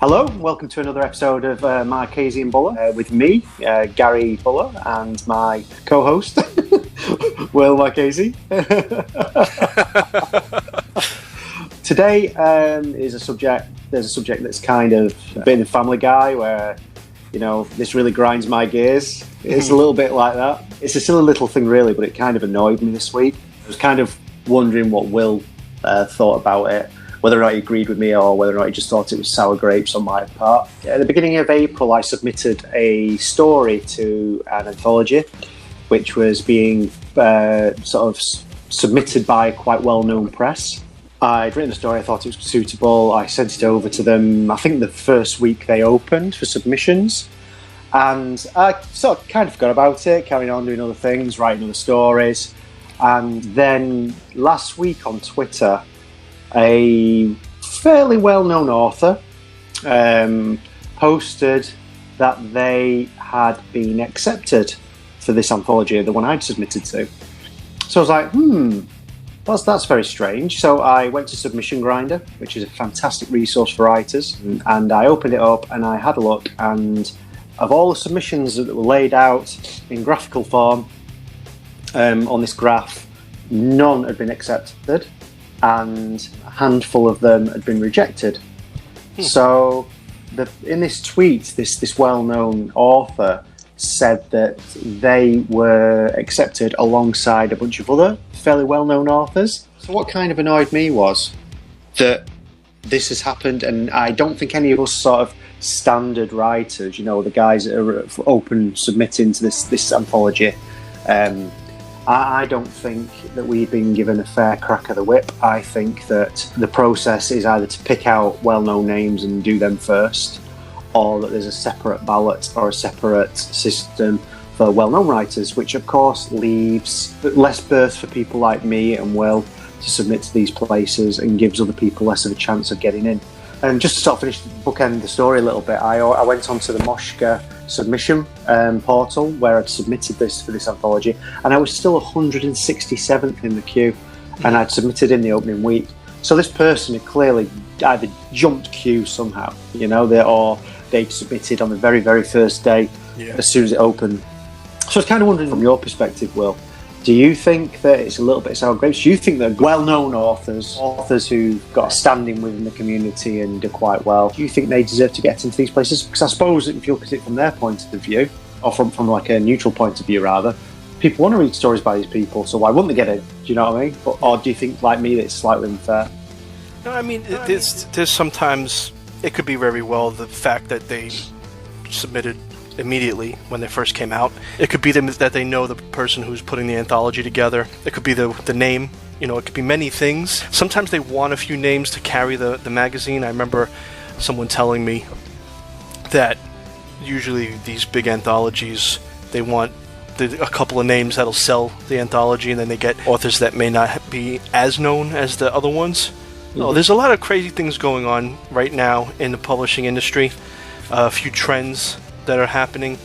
Hello, welcome to another episode of Marchese and Buller with me, Gary Buller, and my co-host, Will Marchese. Today is a subject. There's a subject that's kind of been a Family Guy, where this really grinds my gears. It's a little bit like that. It's a silly little thing, really, but it kind of annoyed me this week. I was kind of wondering what Will thought about it. Whether or not he agreed with me or whether or not he just thought it was sour grapes on my part. At the beginning of April, I submitted a story to an anthology, which was being submitted by quite well-known press. I'd written the story, I thought it was suitable, I sent it over to them, I think the first week they opened for submissions, and I sort of kind of forgot about it, carrying on doing other things, writing other stories, and then last week on Twitter, a fairly well-known author posted that they had been accepted for this anthology, the one I'd submitted to. So I was like, that's very strange. So I went to Submission Grinder, which is a fantastic resource for writers, and I opened it up and I had a look, and of all the submissions that were laid out in graphical form on this graph, none had been accepted, and a handful of them had been rejected. So in this tweet, this well-known author said that they were accepted alongside a bunch of other fairly well-known authors. So what kind of annoyed me was that this has happened, and I don't think any of us sort of standard writers, the guys that are open submitting to this anthology, I don't think that we've been given a fair crack of the whip. I think that the process is either to pick out well-known names and do them first, or that there's a separate ballot or a separate system for well-known writers, which of course leaves less berth for people like me and Will to submit to these places and gives other people less of a chance of getting in. And just to sort of finish bookend the story a little bit, I went onto the Moshka submission portal where I'd submitted this for this anthology, and I was still 167th in the queue, and I'd submitted in the opening week. So this person had clearly either jumped queue somehow, or they'd submitted on the very, very first day as soon as it opened. So I was kind of wondering from your perspective, Will, do you think that it's a little bit sour grapes? Do you think that well-known authors who've got a standing within the community and do quite well, do you think they deserve to get into these places? Because I suppose if you look at it from their point of view, or from like a neutral point of view rather, people want to read stories by these people, so why wouldn't they get in? Do you know what I mean? Or do you think, like me, that it's slightly unfair? No, I mean, there's sometimes it could be very well the fact that they submitted immediately when they first came out. It could be that they know the person who's putting the anthology together. It could be the name. It could be many things. Sometimes they want a few names to carry the magazine. I remember someone telling me that usually these big anthologies, they want a couple of names that'll sell the anthology, and then they get authors that may not be as known as the other ones. There's a lot of crazy things going on right now in the publishing industry. A few trends that are happening.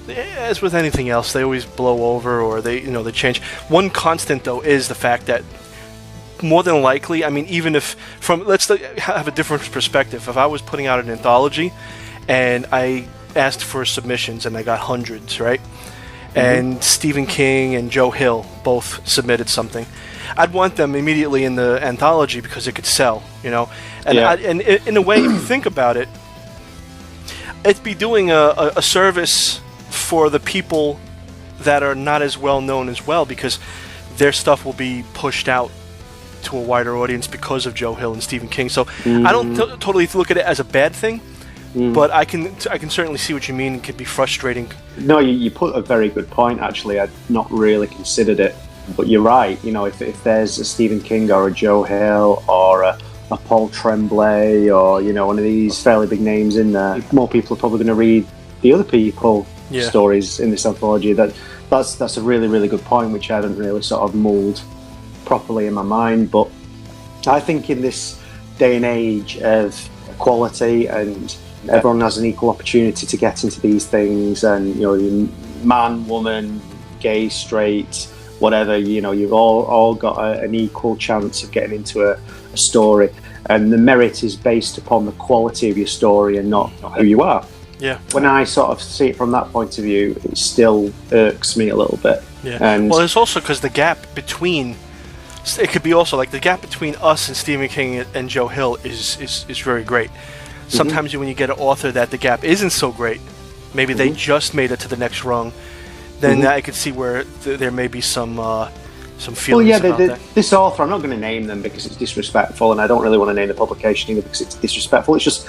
As with anything else, they always blow over, or they change. One constant though is the fact that more than likely, I mean, even if let's have a different perspective. If I was putting out an anthology and I asked for submissions and I got hundreds, right? And Stephen King and Joe Hill both submitted something, I'd want them immediately in the anthology because it could sell, And and in a way, if you think about it, it'd be doing a service for the people that are not as well known as well, because their stuff will be pushed out to a wider audience because of Joe Hill and Stephen King. So I don't totally look at it as a bad thing, but I can certainly see what you mean. It could be frustrating. No, you put a very good point, actually. I'd not really considered it, but you're right. If there's a Stephen King or a Joe Hill or a Paul Tremblay or one of these fairly big names in there, more people are probably going to read the other people stories in this anthology. That's a really, really good point, which I hadn't really sort of mulled properly in my mind. But I think in this day and age of equality and everyone has an equal opportunity to get into these things, and man, woman, gay, straight, whatever, you've all got an equal chance of getting into a story. and the merit is based upon the quality of your story and not who you are. Yeah. When I sort of see it from that point of view, it still irks me a little bit. Yeah. And well, it's also because the gap between, it could be also like the gap between us and Stephen King and Joe Hill is very great. Sometimes when you get an author that the gap isn't so great, maybe they just made it to the next rung, then I could see where there may be some feelings about that. This author, I'm not going to name them because it's disrespectful, and I don't really want to name the publication either because it's disrespectful. It's just,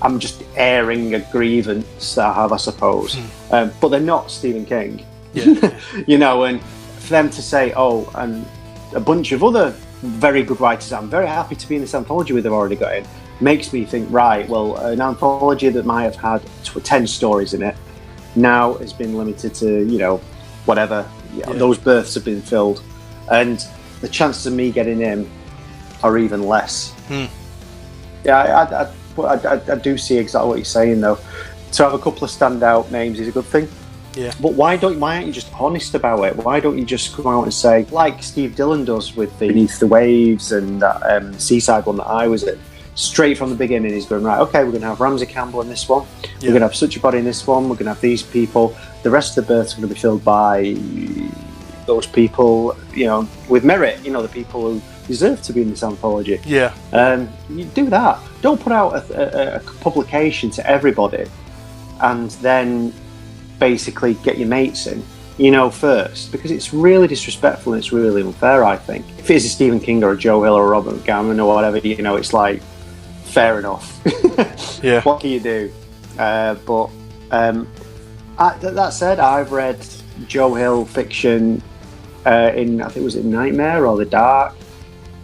I'm just airing a grievance that I have, I suppose. But they're not Stephen King. Yeah. You know, and for them to say, oh, and a bunch of other very good writers I'm very happy to be in this anthology with have already got in, makes me think, right, well, an anthology that might have had 10 stories in it now has been limited to, you know, whatever. Those berths have been filled. And the chances of me getting in are even less. Yeah, I do see exactly what you're saying, though. To have a couple of standout names is a good thing. Yeah. But why aren't you just honest about it? Why don't you just come out and say, like Steve Dillon does with the Beneath the Waves and that Seaside one that I was in, straight from the beginning he's going, right, okay, we're going to have Ramsey Campbell in this one, we're going to have Such a Body in this one, we're going to have these people, the rest of the berths are going to be filled by those people, you know, with merit, you know, the people who deserve to be in this anthology. Yeah. You do that. Don't put out a publication to everybody and then basically get your mates in, you know, first, because it's really disrespectful and it's really unfair, I think. If it is a Stephen King or a Joe Hill or a Robert McGowan or whatever, you know, it's like, fair enough. Yeah. What can you do? But that said, I've read Joe Hill fiction in, I think, was it Nightmare or The Dark?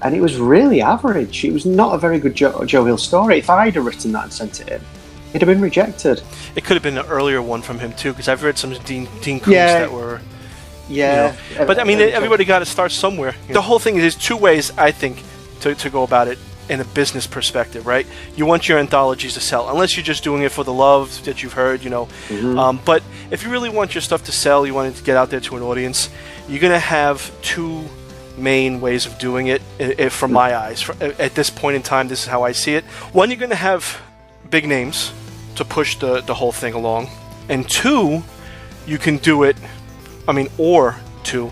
And it was really average. It was not a very good Joe Hill story. If I'd have written that and sent it in, it'd have been rejected. It could have been an earlier one from him too, because I've read some Dean Koontz that were. Yeah. You know, but I mean, everybody got to start somewhere. The whole thing is two ways, I think, to go about it in a business perspective, right? You want your anthologies to sell, unless you're just doing it for the love that you've heard, you know. But if you really want your stuff to sell, you want it to get out there to an audience, you're going to have two main ways of doing it, from my eyes. At this point in time, this is how I see it. One, you're going to have big names to push the whole thing along, and two, you can do it, or two,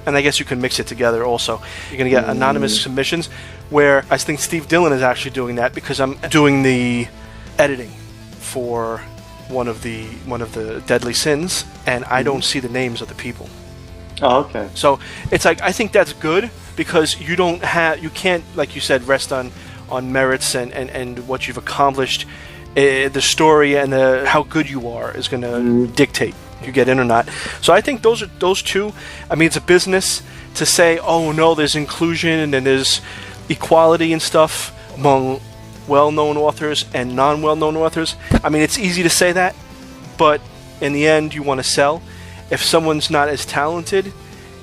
and I guess you can mix it together also. You're going to get anonymous submissions, where I think Steve Dillon is actually doing that, because I'm doing the editing for one of the Deadly Sins, and I don't see the names of the people. Oh, okay. So it's like, I think that's good, because you can't, like you said, rest on merits and what you've accomplished. The story and how good you are is going to dictate if you get in or not. So I think those two. I mean, it's a business to say, oh no, there's inclusion and there's equality and stuff among well-known authors and non-well-known authors. I mean, it's easy to say that, but in the end, you want to sell. If someone's not as talented,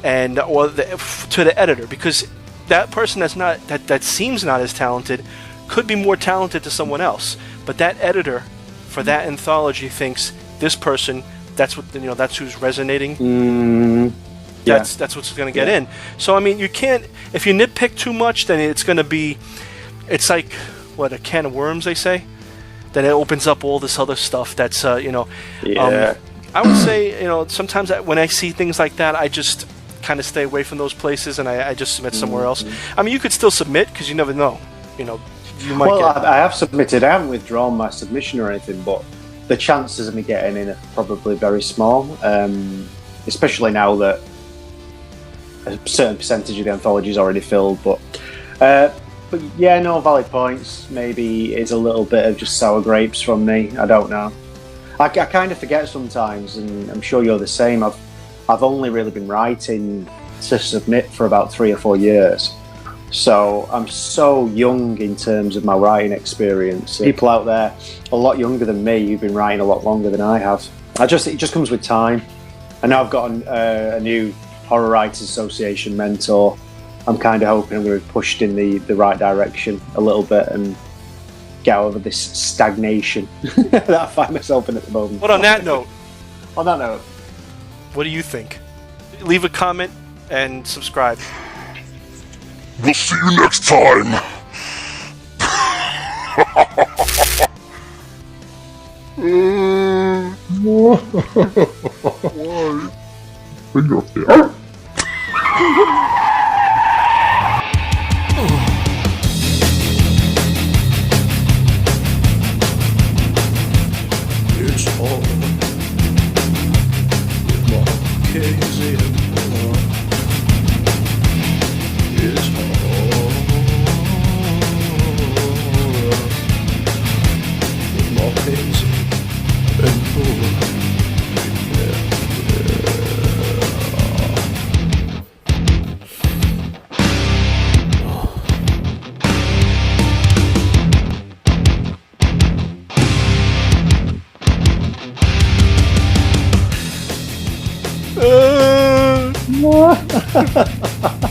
to the editor, because that person that seems not as talented could be more talented to someone else, but that editor for that anthology thinks this person, that's who's resonating. That's what's going to get in. So I mean, you can't, if you nitpick too much, then it's like a can of worms, they say. Then it opens up all this other stuff that's I would say, sometimes when I see things like that, I just kind of stay away from those places and I just submit somewhere else. I mean, you could still submit, because you never know. You might I have submitted. I haven't withdrawn my submission or anything, but the chances of me getting in are probably very small, especially now that a certain percentage of the anthology is already filled. But yeah, no, valid points. Maybe it's a little bit of just sour grapes from me. I don't know. I kind of forget sometimes, and I'm sure you're the same. I've only really been writing to submit for about 3 or 4 years, so I'm so young in terms of my writing experience. People out there a lot younger than me who've been writing a lot longer than I have. It just comes with time. And now I've got a new Horror Writers Association mentor. I'm kind of hoping I'm going to be pushed in the right direction a little bit and get out of this stagnation that I find myself in at the moment. But on that note, what do you think? Leave a comment and subscribe. We'll see you next time. Why? Finger up there. It's all with Marchese and more. It's all with Marchese and more.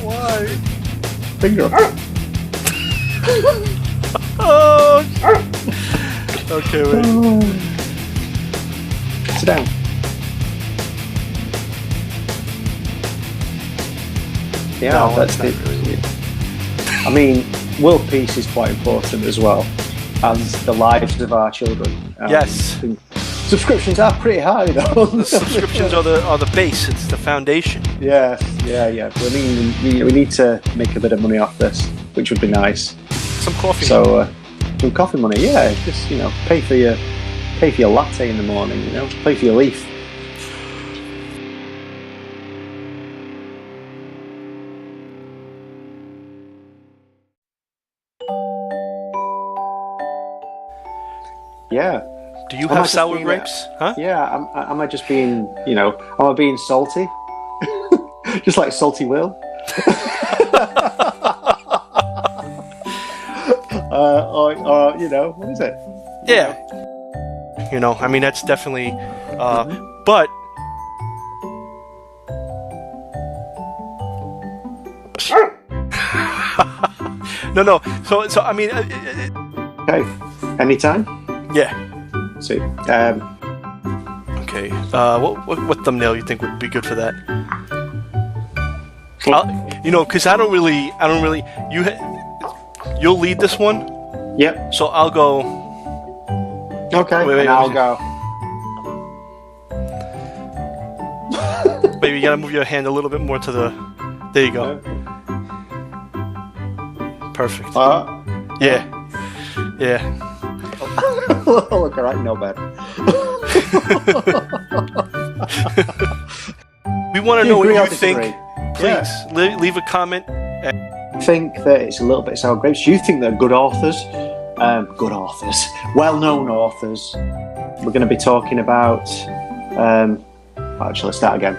Why? Finger up. Oh. Okay, wait. Sit down. Yeah, No, that's not it. I mean, world peace is quite important as well as the lives of our children. Yes. Subscriptions are pretty high though. The subscriptions are the base. It's the foundation. Yeah. I mean, we need to make a bit of money off this, which would be nice. Some coffee. So, some coffee money, yeah. Just pay for your latte in the morning. Pay for your leaf. Yeah. Do you Am I have just sour being grapes? Huh? Yeah. Am I just being, am I being salty? Just like Salty Will? Or what is it? Yeah. I mean, that's definitely, but no. So I mean, Okay. Anytime? yeah. See. Okay. What thumbnail you think would be good for that? Because I don't really. You'll lead this one. Yep. So I'll go. Okay. Wait, and I'll go. Baby, you gotta move your hand a little bit more to the. There you go. Perfect. Yeah. Look, alright, no bad. We want to know what you think. disagree? Please leave a comment. I think that it's a little bit sour grapes. Do you think they're good authors? Well-known authors. We're going to be talking about. Actually, start again.